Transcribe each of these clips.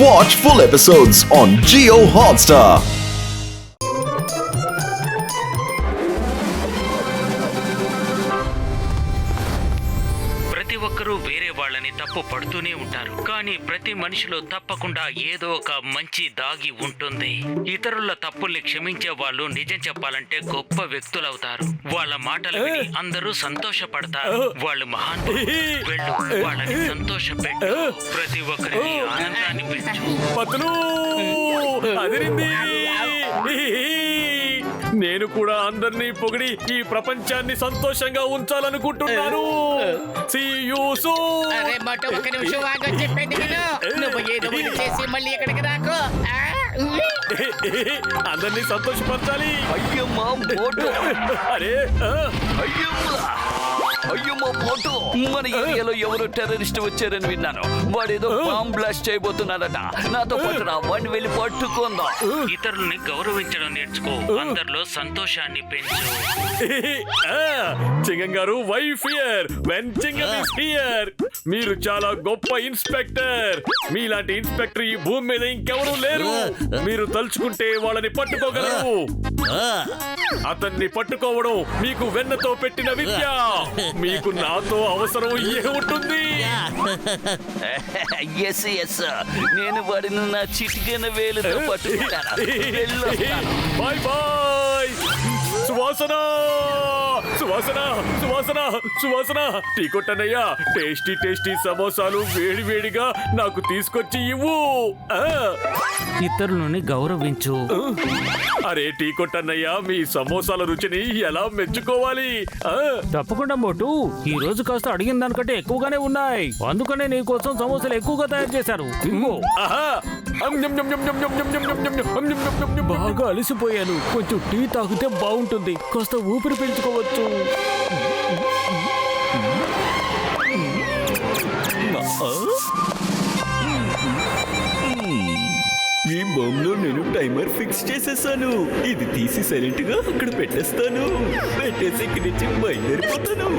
Watch full episodes on Jio Hotstar. ప్రతి ఒక్కరూ వేరే వాళ్ళని తప్పు పడుతూనే ఉంటారు, కానీ ప్రతి మనిషిలో తప్పకుండా ఏదో ఒక మంచి దాగి ఉంటుంది. ఇతరుల తప్పుల్ని క్షమించే వాళ్ళు నిజం చెప్పాలంటే గొప్ప వ్యక్తులవుతారు. వాళ్ళ మాటలు విని అందరూ సంతోషపడతారు. వాళ్ళు మహానుభావులు. వెళ్ళు, వాళ్ళని సంతోషపెట్టు. ప్రతి ఒక్కరికి ఆనందాన్ని పెంచు. నేను కూడా అందరినీ పొగిడి ఈ ప్రపంచాన్ని సంతోషంగా ఉంచాలనుకుంటున్నాను. See you soon. అరే మోటో ఒక నిమిషం ఆగో, చెప్పండి విను. నువ్వు ఏదో ఒకటి చేసి మళ్ళీ ఎక్కడికి రాకు. అందరినీ సంతోషపరచాలి. అయ్యమ్మా మోటో, అరే అయ్యమ్మా మోటో, మన ఏరియాలో ఎవరో టెర్రరిస్ట్ వచ్చారని విన్నాను. వాడేదో బాంబ్ బ్లాస్ట్ చేయబోతున్నాడట. నాతో పాటు రా, వాడిని వెళ్ళి పట్టుకుందాం. ఇతరుల్ని గౌరవించడం నేర్చుకో. అందరిలో సంతోషాన్ని పెంచు. చింగం గారు, wife here when చింగం is here. మీరు చాలా గొప్ప ఇన్స్పెక్టర్. మీలాంటి ఇన్స్పెక్టర్ ఈ భూమి మీద ఇంకెవరూ లేరు. మీరు తలుచుకుంటే వాళ్ళని పట్టుకోగలరు. అతన్ని పట్టుకోవడం మీకు వెన్నతో పెట్టిన విద్య. మీకు నాతో అవసరం ఏముంటుంది? ఎస్ ఎస్, నేను వాడిని నా చిటికెన వేలుతో పట్టుకుంటాను. Bye bye. సువాసన సువాసన సువాసన సువాసన. టీ కొట్టనయ్యా, టేస్టీ టేస్టీ సమోసాలు వేడి వేడిగా నాకు తీసుకొచ్చి ఇవ్వు. ఇతరులని గౌరవించు. అరే టీ కొట్టన్నయ్యా, మీ సమోసాల రుచిని ఎలా మెచ్చుకోవాలి? తప్పకుండా మోటు, ఈ రోజు కాస్త అడిగిన దానికంటే ఎక్కువగానే ఉన్నాయి. అందుకనే నీ కోసం సమోసాలు ఎక్కువగా తయారు చేశాను. బాగా అలసిపోయాను. కొంచెం టీ తాగితే బాగుంటుంది. కాస్త ఊపిరి పీల్చుకోవచ్చు. ఈ బాంబులో నేను టైమర్ ఫిక్స్ చేసేసాను. ఇది తీసి సైలెంట్ గా అక్కడ పెట్టేస్తాను. పెట్టేసి ఇక్కడి నుంచి బయలుదేరిపోతాను.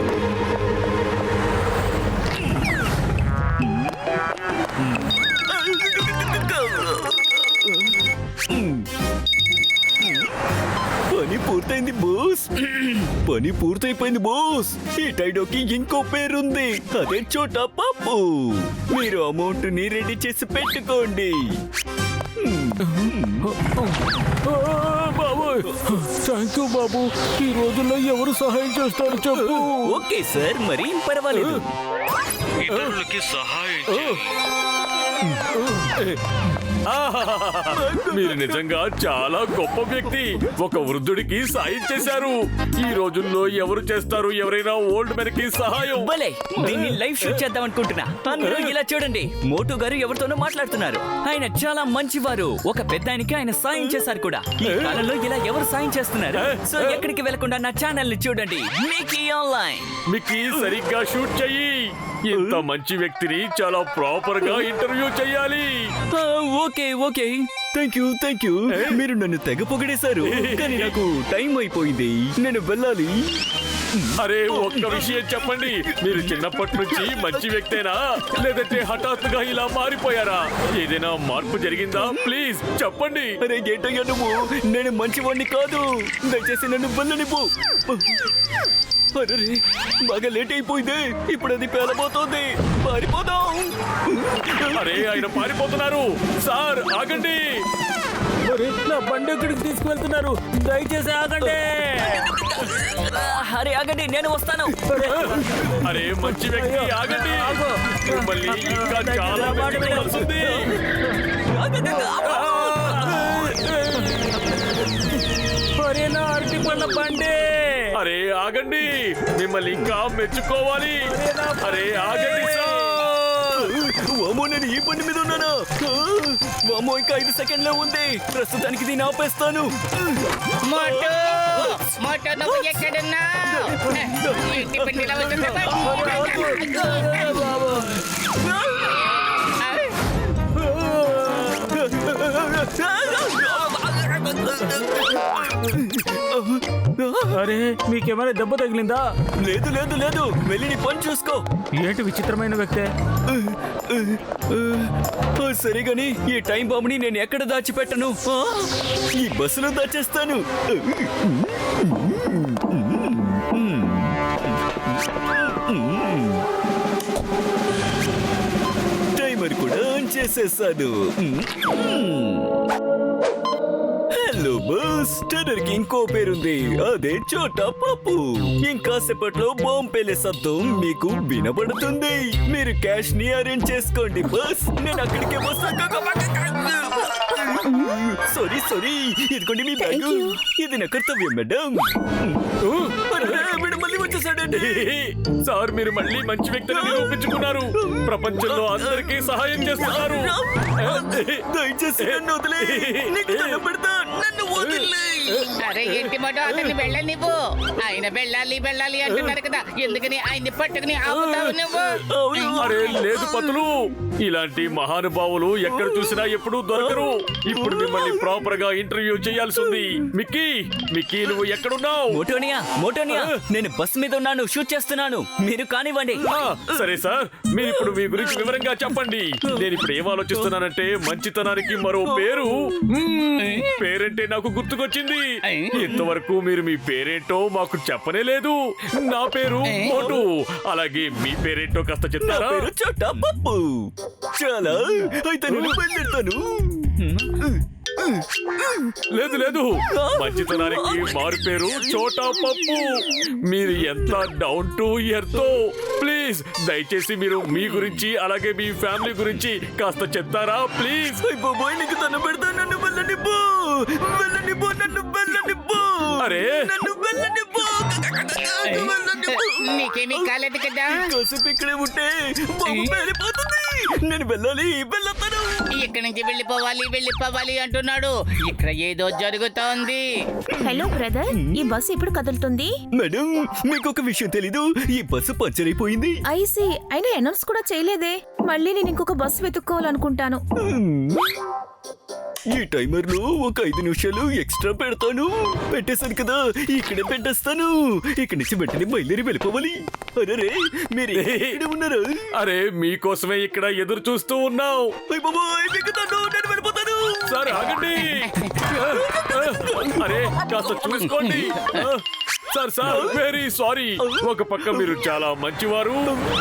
పని పూర్తయింది బోస్. పని పూర్తయిపోయింది బోస్. ఈ టైడోకి ఇంకో పేరుంది, అదే చోటా పాపు. మీరు అమౌంట్ ని రెడీ చేసి పెట్టుకోండి. బాబు, థ్యాంక్ యూ బాబు. ఈ రోజుల్లో ఎవరు సహాయం చేస్తారు చెప్పు. ఓకే సార్, మరి పర్వాలేదు. ఇతరులకి సహాయం చేయి. మీరు నిజంగా చాలా గొప్ప వ్యక్తి. ఒక వృద్ధుడికి సాయం చేశారు. ఈ రోజుల్లో ఎవరు చేస్తారు ఎవరైనా ఓల్డ్ మెన్ కి సహాయం? భలే, దీన్ని లైవ్ షూట్ చేద్దాం అనుకుంటున్నా. అందరూ ఇలా చూడండి, మోటు గారు ఎవరితోనో మాట్లాడుతున్నారు. ఆయన చాలా మంచివారు. ఒక పెద్ద ఆయనకి ఆయన సాయం చేశారు కూడా. ఈ కాలంలో ఇలా ఎవరు సాయం చేస్తున్నారు? సో ఎక్కడికి వెళ్లకుండా నా ఛానల్ ని చూడండి, మికీ ఆన్లైన్. మికీ సరిగ్గా షూట్ చెయ్యి. ఇంత మంచి వ్యక్తిని చాలా ప్రాపర్ గా ఇంటర్వ్యూ చెయ్యాలి. Okay okay. Thank you. మీరు నన్ను తెగ పొగిడేశారు, కానీ నాకు టైం అయిపోయింది. నేను వెళ్ళాలి. అరే ఒక్క విషయం చెప్పండి, మీరు చిన్నప్పటి నుంచి మంచి వ్యక్తేనా, లేదంటే హఠాత్తుగా ఇలా మారిపోయారా? ఏదైనా మార్పు జరిగిందా? ప్లీజ్ చెప్పండి. అరే ఏంటయ్యా నువ్వు? నేను మంచివాడిని కాదు. దయచేసి నన్ను వెళ్ళనివ్వు. అరే బాగా లేట్ అయిపోయింది. ఇప్పుడు అది పేలబోతోంది. పారిపోదాం. అరే ఆయన పారిపోతున్నారు. సార్ ఆగండి. మరి నా బండి ఎక్కడికి తీసుకువెళ్తున్నారు? దయచేసి ఆగండి. అరే ఆగండి, నేను వస్తాను. అరే మంచి వ్యక్తి ఆగండి. మిమ్మల్ని ఇంకా చాలా వెతుక్కోవాల్సింది. మరి నా అరటి పండ్ల బండి. అరే ఆగండి, మిమ్మల్ని ఇంకా మెచ్చుకోవాలి. అరే ఆగండి సార్. వామో, నేను ఈ బండి మీద ఉన్నానా? వామో, ఇంకా 5 సెకండ్లే ఉంది. ప్రస్తుతానికి దీన్ని ఆపేస్తాను. మోటో మోటో, నువ్వు ఎక్కడున్నావు? ఇంటి బండి ఇలా వస్తుంది. అరే మీకేమైనా దెబ్బ తగిలిందా? లేదు లేదు లేదు, వెళ్ళి నీ పని చూసుకో. ఏంటి విచిత్రమైన వ్యక్తే? సరే గాని ఈ టైం బాంబుని నేను ఎక్కడ దాచిపెట్టను? ఈ బస్సులో దాచేస్తాను. టైమర్ కూడా ఆన్ చేసేసాను. హలో బాస్, టెర్రర్ కి ఇంకో పేరుంది, అదే చోటా పప్పు. ఇంకాసేపట్లో బాంబు పేలే శబ్దం మీకు వినబడుతుంది. మీరు క్యాష్ ని అరేంజ్ చేసుకోండి బాస్, నేను అక్కడికే వస్తాను. సారీ సారీ, ఇదిగోండి మీ బ్యాగ్. ఇది నా కర్తవ్యం మేడం. వీడు మళ్ళీ వచ్చేసాడండి. సార్ మీరు మళ్ళీ మంచి వ్యక్తిని నిరూపించుకున్నారు. ప్రపంచంలో అందరికీ సహాయం చేస్తున్నారు. దయచేసి నన్ను వదిలే, నీకు దండం పెడతా, నన్ను వదిలే. అరే ఏంటి మాట అతన్ని వెళ్ళనివ్వు. ఆయన వెళ్ళాలి వెళ్ళాలి అంటున్నారు కదా, ఎందుకని ఆయన్ని పట్టుకుని ఆపుతావు నువ్వు? అరే లేదు పతులు, ఇలాంటి మహానుభావులు ఎక్కడ చూసినా ఎప్పుడూ దొరకరు. ఇప్పుడు మిమ్మల్ని ప్రాపర్ గా ఇంటర్వ్యూ చేయాల్సి ఉంది. మిక్కీ మిక్కీ నువ్వు ఎక్కడున్నావు? మోటోనియా మోటోనియా, నేను బస్ మీద ఉన్నాను, షూట్ చేస్తున్నాను, మీరు కానివ్వండి. సరే సార్, మీరు ఇప్పుడు మీ గురించి వివరంగా చెప్పండి. నేను ఇప్పుడు ఏం ఆలోచిస్తున్నానంటే, మంచితనానికి మరో పేరు. పేరంటే నాకు గుర్తుకొచ్చింది. ఇంతవరకు మీరు మీ పేరేంటో మాకు చెప్పనే లేదు. నా పేరు మోటు. అలాగే మీ పేరేంటో కాస్త నా చెప్తారా? పేరు చోటా పప్పు. చాలా అయితే నేను బయలుదేరుతాను. లేదు లేదు, మంచితనానికి మారు పేరు చోటా పప్పు. మీరు ఎంత డౌన్ టు ఎర్త్. ప్లీజ్ దయచేసి మీరు మీ గురించి అలాగే మీ ఫ్యామిలీ గురించి కాస్త చెప్తారా ప్లీజ్? బాబోయ్, నీకు దండం పెడతా, నన్ను వెళ్ళనివ్వు, వెళ్ళనివ్వు, నన్ను వెళ్ళనివ్వు. అరే నన్ను వెళ్ళనివ్వు, వెళ్ళనివ్వు. నీకేమీ కాలేదు కదా? కాసేపు ఇక్కడే ఉంటే బాబు పేలిపోతుంది. నేను వెళ్ళాలి, వెళ్ళతాను. ఇక్కడి నుంచి వెళ్ళిపోవాలి వెళ్ళిపోవాలి అంటున్నాడు. ఇక్కడ ఏదో జరుగుతోంది. హలో బ్రదర్, ఈ బస్సు ఎప్పుడు కదులుతుంది? మేడం, మీకు ఒక విషయం తెలీదు, ఈ బస్సు పంచర్ అయిపోయింది. ఐసి అయినా అనౌన్స్ కూడా చేయలేదే. మళ్ళీ నేను ఇంకొక బస్సు వెతుక్కోవాలనుకుంటాను. ఈ టైమర్ లో ఒక 5 నిమిషాలు ఎక్స్ట్రా పెడతాను. పెట్టేశాను కదా, ఇక్కడే పెట్టేస్తాను. ఇక్కడి నుంచి వెంటనే బయలుదేరి వెళ్ళిపోవాలి. అరే మీరు ఇక్కడ ఉన్నారా? అరే మీకోసమే ఇక్కడ ఎదురు చూస్తూ ఉన్నాం. అయ్ బాబోయ్, దిగుతాను, నేను వెళ్ళిపోతాను. సార్ ఆగండి. అరే కాస్త చూసుకోండి. Sir sir very sorry. ఒక పక్క మీరు చాలా మంచివారు,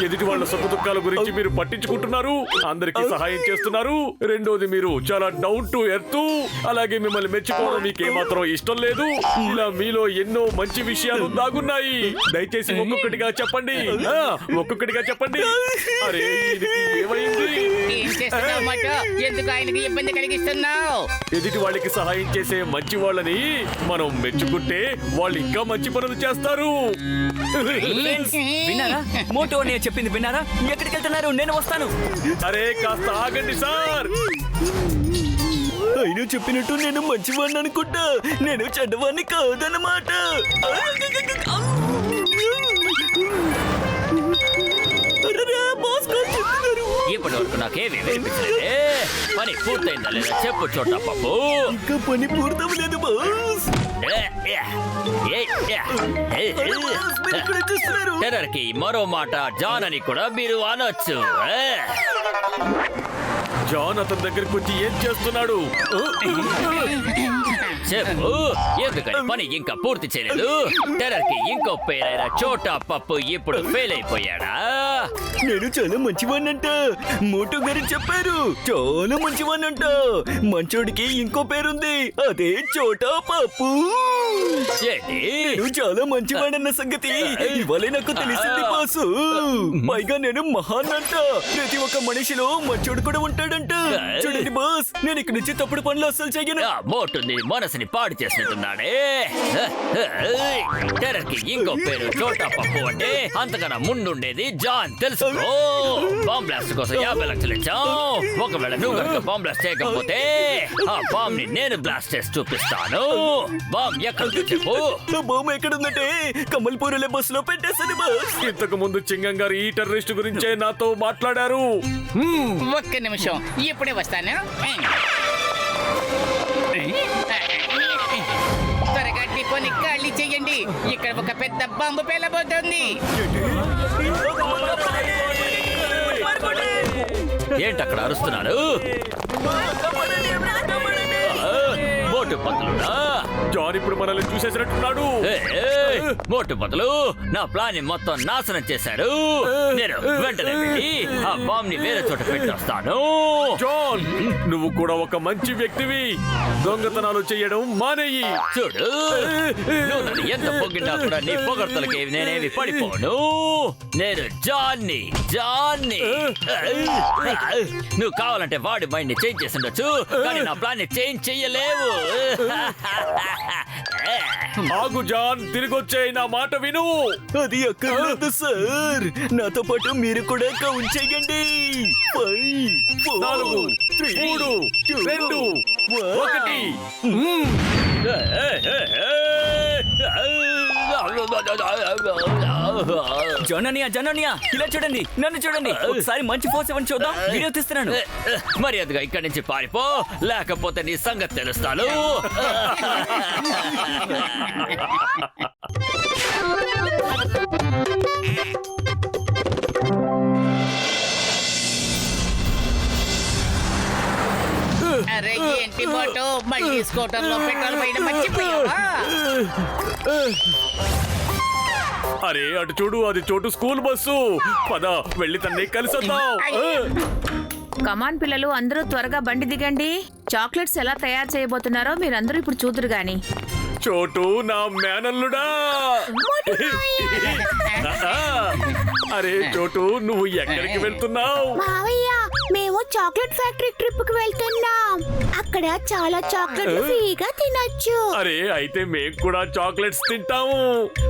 ఎదుటి వాళ్ళ సుఖ దుఃఖాల గురించి మీరు పట్టించుకుంటున్నారు, అందరికి సహాయం చేస్తున్నారు. రెండోది మీరు చాలా డౌన్ టు ఎర్త్. అలాగే మిమ్మల్ని మెచ్చుకోవడం మీకు ఏమాత్రం ఇష్టం లేదు. ఇలా మీలో ఎన్నో మంచి విషయాలు దాగున్నాయి. దయచేసి ఒక్కొక్కటిగా చెప్పండి. ఒక్కొక్కటిగా చెప్పండి. అరే ఇది ఏమైంది? ఏం చేస్తున్నావు మాట? ఎందుకు ఆయనకి ఇబ్బంది కలిగిస్తున్నావు? ఎదుటి వాళ్ళకి సహాయం చేసే మంచి వాళ్ళని మనం మెచ్చుకుంటే వాళ్ళు ఇంకా మంచి పనులు చేస్తారు. విన్నారా? మోటోనియా చెప్పింది విన్నారా? ఎక్కడికి వెళ్తున్నారు? నేను వస్తాను. అరే కాస్త ఆగండి సార్. అయినా చెప్పినట్టు నేను మంచివాడిని అనుకుంటా, నేను చెడ్డవాడిని కాదన్నమాట. ఇప్పటి వరకు నాకేమీ వినిపించలేదే. పని పూర్తయిందా లేదా చెప్పు చోటా పప్పు. ఇంకా పని పూర్తవలేదు బాస్. టెర్రర్ కి మరో మాట జాన్ అని కూడా మీరు అనొచ్చు. జాన్ అతని దగ్గరికి వచ్చి ఏం చేస్తున్నాడు? చెప్పు, ఎందుకని పని ఇంకా పూర్తి చేయలేదు? టెర్రర్ కి ఇంకో పేరైన చోటా పప్పు ఇప్పుడు ఫెయిల్ అయిపోయాడా? నేను చాలా మంచివాణ్ణంట, మోటో గారు చెప్పారు. చాలా మంచివాణ్ణంట. మంచోడికి ఇంకో పేరుంది, అదే చోటా పప్పు. ఏంటి? నేను చాలా మంచివాడన్న సంగతి ఇవాళే నాకు తెలిసింది బాసు. పైగా నేను మహాన్ అంట. ప్రతి ఒక్క మనిషిలో మంచోడు కూడా ఉంటాడంట. చూడండి బాస్, నేను ఇక్కడి నుంచి తప్పుడు పనులు అస్సలు చెయ్యను. మోటుంది మనసుని పాడు చేసినట్టున్నాడే. టెర్రర్ కి ఇంకో పేరు చోటా పప్పు అంటే అంతకన్నా ముందుండేది జాన్, తెలుసుకో. బాంబ్ బ్లాస్ట్ కోసం 50 లక్షలు ఇచ్చాం. ఒకవేళ నువ్వు కనుక బాంబ్ బ్లాస్ట్ చేయకపోతే ఆ బాంబ్ ని నేను బ్లాస్ట్ చేసి చూపిస్తాను. బాంబ్ ఎక్కడ చెప్పు. బాంబు ఎక్కడుందంటే కమల్పూర్ బస్సులో పెట్టేశాను బాస్. ఇంతకు ముందు చింగం గారు ఈ టెర్రరిస్ట్ గురించే నాతో మాట్లాడారు. ఒక్క నిమిషం, ఇప్పుడే వస్తాను. త్వరగా డిపోని ఖాళీ చెయ్యండి. ఇక్కడ ఒక పెద్ద బాంబు పేలబోతోంది. ఏంటి అక్కడ అరుస్తున్నారు? మోటు పతులుడా, జాన్ ఇప్పుడు మనల్ని చూసేసినట్టున్నాడు. మోటు పతులు నా ప్లాన్ ని మొత్తం నాశనం చేశాడు. నేను వెంటనే వెళ్ళి ఆ బాంబ్ ని వేరే చోట పెట్టొస్తాను. జాన్, నువ్వు కూడా ఒక మంచి వ్యక్తివి. దొంగతనాలు చేయడం మానేయి. చూడు, నువ్వు నన్ను ఎంత పొగిడినా కూడా నీ పొగడ్తలకి నేనేమి పడిపోను. నేను జాన్ని. నువ్వు కావాలంటే వాడి మైండ్ ని చేంజ్ చేసి ఉండొచ్చు, కానీ నా ప్లాన్ ని చేంజ్ చెయ్యలేవు. ఆగు జాన్, తిరిగొచ్చే నా మాట విను. అది అక్కర్లేదు సార్, నాతో పాటు మీరు కూడా కౌంట్ చేయండి. 5, 4, 3, 2, 1. జననియా ఇలా చూడండి, నన్ను చూడండి. ఒకసారి మంచి ఫోర్స్ ఇవ్వండి చూద్దాం. వీడియో తీస్తున్నాను. మర్యాదగా ఇక్కడి నుంచి పారిపో, లేకపోతే నీ సంగతి తెలుస్తాను. అరే ఏంటి మోటు, మళ్ళీ స్కూటర్లో పెట్రోల్ పోయడం మర్చిపోయావా? అరే అటు చూడు, అది చోటు స్కూల్ బస్సు. పద వెళ్ళి తన్ని కలిసొద్దాం. కమాన్ పిల్లలు, అందరూ త్వరగా బండి దిగండి. చాక్లెట్స్ ఎలా తయారు చేయబోతున్నారో మీరందరూ ఇప్పుడు చూదురు గాని. చోటు నా మేనల్లుడా. అరే చోటు, నువ్వు ఎక్కడికి వెళ్తున్నావు? మావయ్య, మేము చాక్లెట్ ఫ్యాక్టరీ ట్రిప్ కి వెళ్తున్నాం. అక్కడ చాలా చాక్లెట్లు ఫ్రీగా తినొచ్చు. అరే అయితే మేం కూడా చాక్లెట్స్ తింటాము.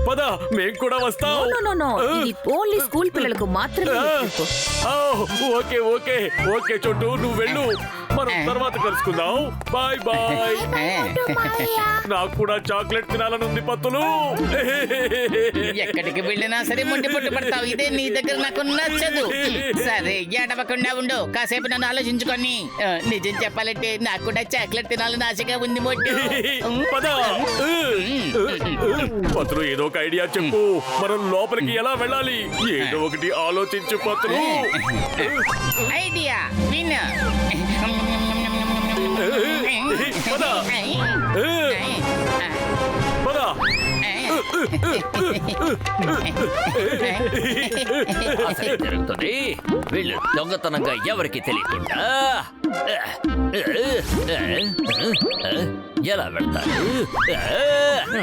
పద, మేం కూడా వస్తాం. నో, ఇది ఓన్లీ స్కూల్ పిల్లలకు మాత్రమే ఈ ట్రిప్. ఓకే ఓకే ఓకే చోటు, నువ్వు వెళ్ళు. మనం తర్వాత కలుసుకుందాం. Bye bye. నాకు కూడా చాక్లెట్ తినాలనుంది పత్తులు. ఎక్కడికి వెళ్ళినా సరే ముండి పుట్టు పడతావు. ఇదే నీ దగ్గర నాకు నచ్చదు. సరే ఏడవకుండా ఉండు, కాసేపు నన్ను ఆలోచించుకొని. నిజం చెప్పాలంటే నాకు కూడా చాక్లెట్ తినాలని ఆశగా ఉంది మొట్టు. పత్తులు, ఏదో ఒక ఐడియా చెప్పు. మనం లోపలికి ఎలా వెళ్ళాలి? ఏదో ఒకటి ఆలోచించు పత్తులు. ఐడియా విను. పద పద. అసలు జరుగుతుంది. వీళ్ళు దొంగతనంగా ఎవరికి తెలియకుండా ఎలా వెళ్తారు?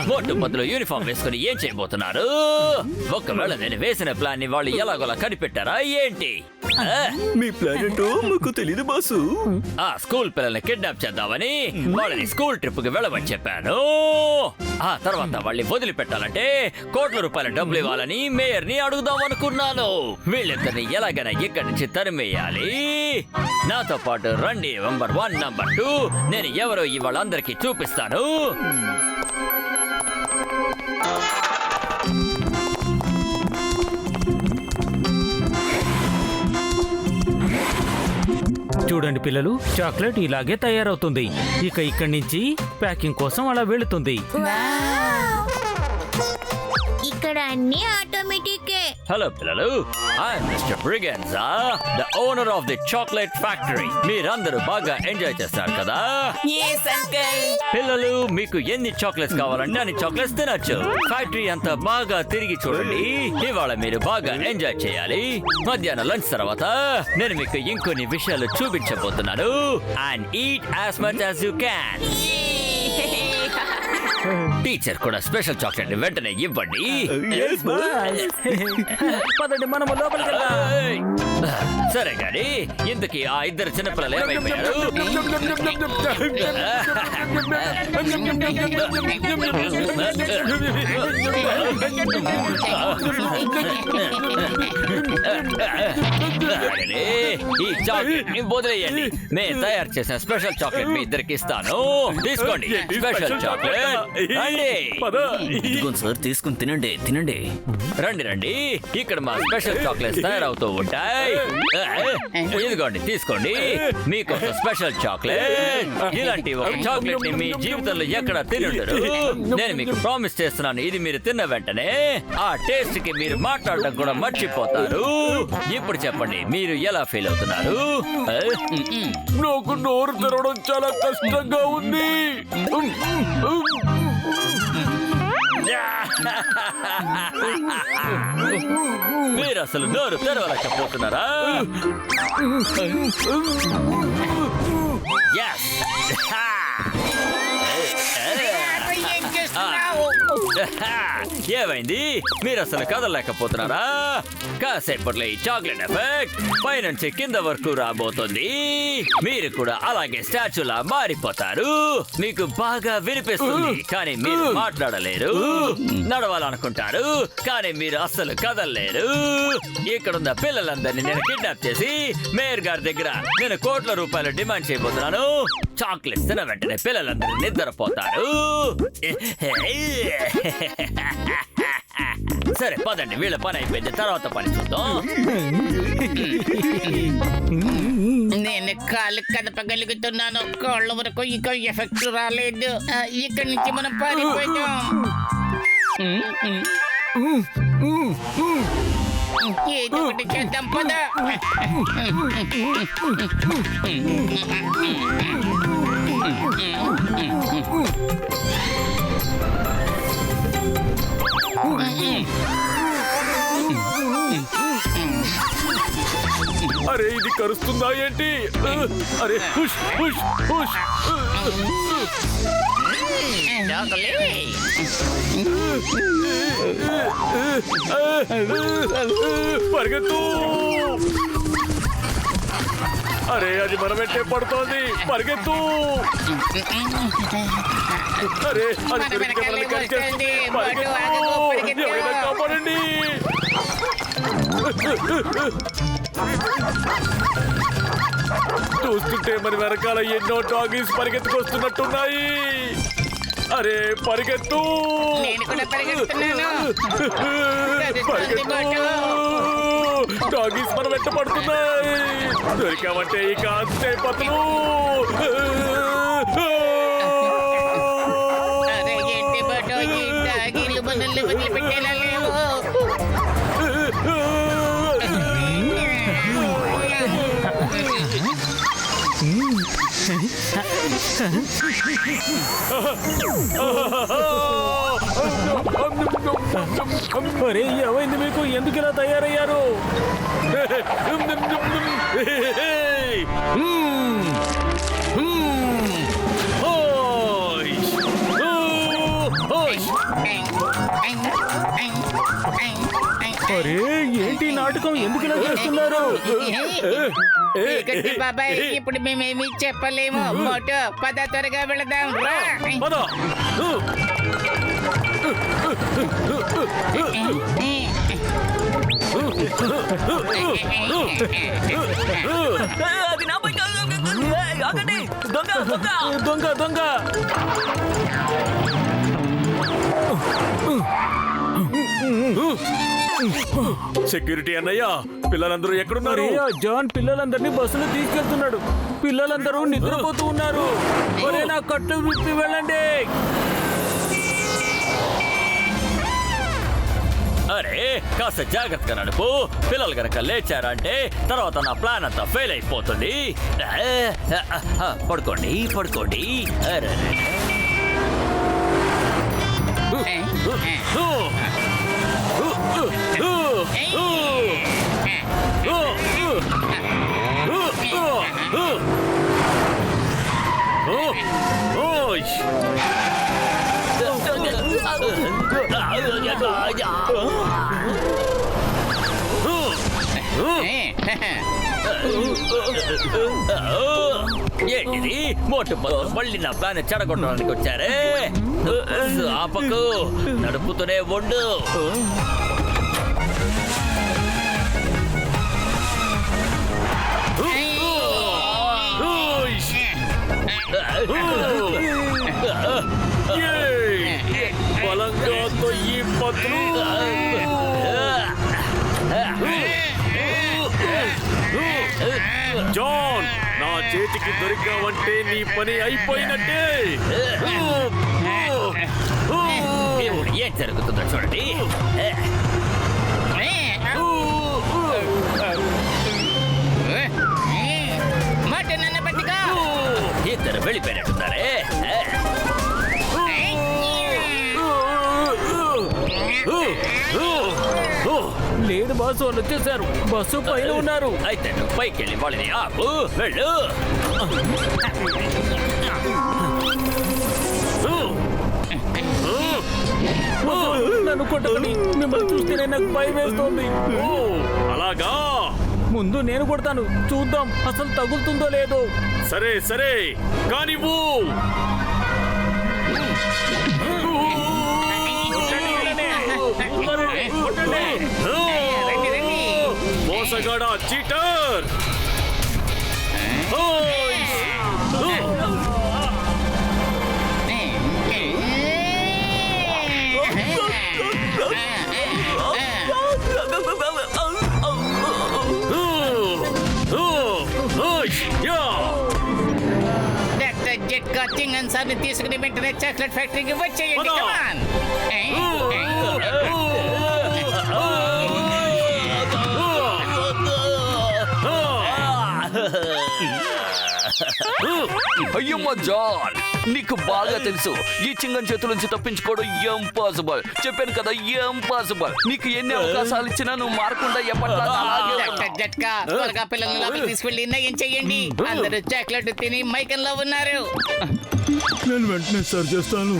మోటు పత్తులు యూనిఫామ్ వేసుకుని ఏం చేయబోతున్నారు? ఒకవేళ నేను వేసిన ప్లాన్ ని వాళ్ళు ఎలాగోలా కనిపెట్టారా ఏంటి? మీ ప్లాన్ ఏంటో మాకు తెలీదు బాసు. ఆ స్కూల్ పిల్లల్ని కిడ్నాప్ చేద్దామని వాళ్ళని స్కూల్ ట్రిప్ కి వెళ్ళమని చెప్పాను. ఆ తర్వాత వాళ్ళని వదిలిపెట్టాలంటే కోట్ల రూపాయల డబ్బులు ఇవ్వాలని మేయర్ ని అడుగుదాం అనుకున్నాను. వీళ్ళిద్దరిని ఎలాగైనా ఇక్కడి నుంచి తరిమేయాలి. నాతో పాటు రండి. నంబర్ 1, నంబర్ 2, నేను ఎవరో ఇవాళ అందరికీ చూపిస్తాను. చూడండి పిల్లలు, చాక్లెట్ ఇలాగే తయారవుతుంది. ఇక ఇక్కడి నుంచి ప్యాకింగ్ కోసం అలా వెళుతుంది. ఇక్కడ అన్ని ఆటోమేటికే. హలో పిల్లలు, I'm mister Braganza, the owner of the chocolate factory. మీరందరూ బాగా ఎంజాయ్ చేస్తారు కదా? పిల్లలు, మీకు ఎన్ని చాక్లెట్స్ కావాలంటే అన్ని చాక్లెట్స్ తినొచ్చు. ఫ్యాక్టరీ అంతా బాగా తిరిగి చూడండి. ఇవాళ మీరు బాగా ఎంజాయ్ చేయాలి. మధ్యాహ్నం లంచ్ తర్వాత నేను మీకు ఇంకొన్ని విషయాలు చూపించబోతున్నాను. And eat as much as you can. Teacher కూడా స్పెషల్ చాక్లెట్ వెంటనే ఇవ్వండి. పదండి, మనము లోపలికి వెళ్దాం. సరే గాని ఇంతకీ ఆ ఇద్దరు చిన్నపిల్లలు ఏమైపోయారు? ఈ చాక్లెట్ ని వదిలేయండి. మేము తయారు చేసిన స్పెషల్ చాక్లెట్ మీ ఇద్దరికి ఇస్తాను. తీసుకోండి స్పెషల్ చాక్లెట్. సార్, తీసుకుని తినండి. రండి, ఇక్కడ మా స్పెషల్ చాక్లెట్స్ తయారవుతూ ఉంటాయి. ఇదిగోండి తీసుకోండి, మీకోసం స్పెషల్ చాక్లెట్. ఇలాంటి ఒక చాక్లెట్ ని మీ జీవితంలో ఎక్కడ తినుండరు. నేను మీకు ప్రామిస్ చేస్తున్నాను, ఇది మీరు తిన్న వెంటనే ఆ టేస్ట్ కి మీరు మాట్లాడడం కూడా మర్చిపోతారు. ఇప్పుడు చెప్పండి, మీరు ఎలా ఫీల్ అవుతున్నారు? నాకు నోరు తెరవడం చాలా కష్టంగా ఉంది. మీరు అసలు నోరు తెరవలేకపోతున్నారా? Yes. ఏం చేస్తున్నావు? ఏమైంది? మీరు అసలు కదలలేకపోతున్నారా? కాసేపట్లో ఈ చాక్లెట్ ఎఫెక్ట్ పైనుంచి కింద వరకు రాబోతుంది. మీరు కూడా అలాగే స్టాచ్యూలా మారిపోతారు. మీకు బాగా వినిపిస్తుంది కానీ మీరు మాట్లాడలేరు. నడవాలనుకుంటారు కానీ మీరు అస్సలు కదలలేరు. ఇక్కడున్న పిల్లలందరినీ నేను కిడ్నాప్ చేసి మేయర్ గారి దగ్గర నేను కోట్ల రూపాయలు డిమాండ్ చేయబోతున్నాను. చాక్లెట్స్ తిన వెంటనే పిల్లలందరూ నిద్రపోతారు. సరే పదండి, వీళ్ళ పని అయిపోయింది, తర్వాత పని చూద్దాం. నేను కాళ్ళు కదపగలుగుతున్నాను, కాళ్ళ వరకు ఇంకా ఎఫెక్ట్ రాలేదు. ఇక్కడి నుంచి మనం పారిపోయాం. ఏదో ఒకటి చేద్దాం పదా. అరే ఇది కరుస్తుందా ఏంటి? అరే హుష్ హుష్ హుష్. పరిగెత్తు. అరే అది మన వెంటే పడుతోంది, పరిగెత్తు. అరే అది దొరికితే మనల్ని కరిచేస్తుంది. పరిగెత్తు, ఎవరైనా కాపాడండి. చూస్తుంటే మన వెనకాల ఎన్నో డాగీస్ పరిగెత్తుకొస్తున్నట్టున్నాయి. అరే పరిగెత్తు. నేను కూడా పరిగెడుతున్నాను. పరిగెత్తు. డాగీస్ మన వెంట పడుతున్నాయి. దొరికామంటే ఇక అంతే పతులు. అరే ఏంటి బటో, ఈ డాగీలు మనల్ని వదిలిపెట్టేలా లేవు. అరే ఏమైంది మీకు? ఎందుకు ఇలా తయారయ్యారు? అరే ఏంటి నాటకం? ఎందుకు ఇలా చేస్తున్నారు? గట్టి బాబాయ్, ఇప్పుడు మేమేమి చెప్పలేము. మోటో పద, త్వరగా వెళదాం రా. అది నా పై కాదు. ఆగండి, దొంగ దొంగ దొంగ దొంగ. సెక్యూరిటీ అన్నయ్య, పిల్లలందరూ ఎక్కడున్నారు? జాన్ పిల్లలందరినీ బస్సులో తీసుకెళ్తున్నాడు. పిల్లలందరూ నిద్రపోతూ ఉన్నారు. ఒరే నా కట్టు విప్పి వెళ్ళండి. అరే కాస్త జాగ్రత్తగా నడుపు. పిల్లలు గనక లేచారంటే తర్వాత నా ప్లాన్ అంతా ఫెయిల్ అయిపోతుంది. పడుకోండి పడుకోండి. ఏంటిది? మోటు పనులు మళ్ళీ నా ప్లాన్ చెడగొట్టడానికి వచ్చారే. ఆపకు, నడుపుతూనే ఉండు. బలంగా తొయ్యి పత్రులు. జాన్, నా చేతికి దొరికావంటే నీ పని అయిపోయినట్టే. ఇప్పుడు ఏం జరుగుతుందో చూడండి. మోటు నన్ను పట్టుకో. ఇద్దరు వెళ్ళిపోయినట్టున్నారే. లేదు బాస్, వాళ్ళు వచ్చేసారు. బస్సు పైన ఉన్నారు. అయితే నువ్వు పైకి వెళ్ళి వాళ్ళని ఆపు. వెళ్ళు. నన్ను కొట్టకండి. మిమ్మల్ని చూస్తేనే నాకు భయం వేస్తోంది. ఓ, అలాగా? ముందు నేను కొడతాను, చూద్దాం అసలు తగులుతుందో లేదో. సరే సరే, కానివ్వు. రండి, రండి. మోసగాడా, చీటర్. డాక్టర్ జెట్కా చింగన్ సార్ని తీసుకుని వెంటనే చాక్లెట్ ఫ్యాక్టరీకి వచ్చేయండి. పద. Come on. అయ్యమ్మ జాన్, నీకు బాగా తెలుసు ఈ చింగన్ చేతుల నుంచి తప్పించుకోవడం ఇంపాసిబుల్. చెప్పాను కదా, ఇంపాసిబుల్. నీకు ఎన్ని అవకాశాలు ఇచ్చినా నువ్వు మారకుండా ఎప్పటిలాగా అలాగే ఉన్నావు. డాక్టర్ జట్కా, త్వరగా పిల్లల్ని లోపలికి తీసుకెళ్ళి నయం చెయ్యండి. అందరూ చాక్లెట్ తిని మైకంలో ఉన్నారు. నేను వెంటనే సరి చేస్తాను.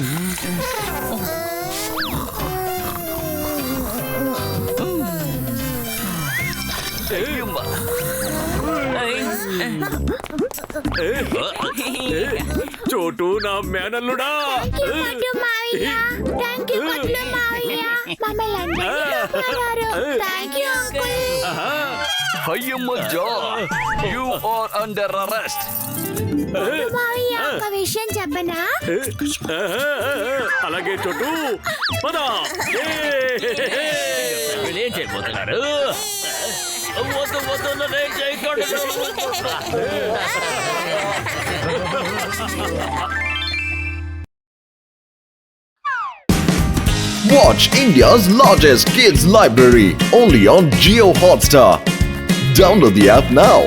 అయ్యమ్మ. చోటు, నా మేనల్లుడా. మోటు మావయ్య, థ్యాంక్ యూ మోటు మావయ్య. మమ్మల్ని అందరినీ కాపాడారు. Thank you uncle. అయ్యమ్మ John, you are under arrest. Motu మావయ్య, ఒక విషయం చెప్పనా? అలాగే చోటు, పద. వీళ్ళు ఏం చేయబోతున్నారు? వద్దు వద్దు, నన్ను ఏం చేయకండి. Watch India's largest kids library only on Jio Hotstar. Download the app now.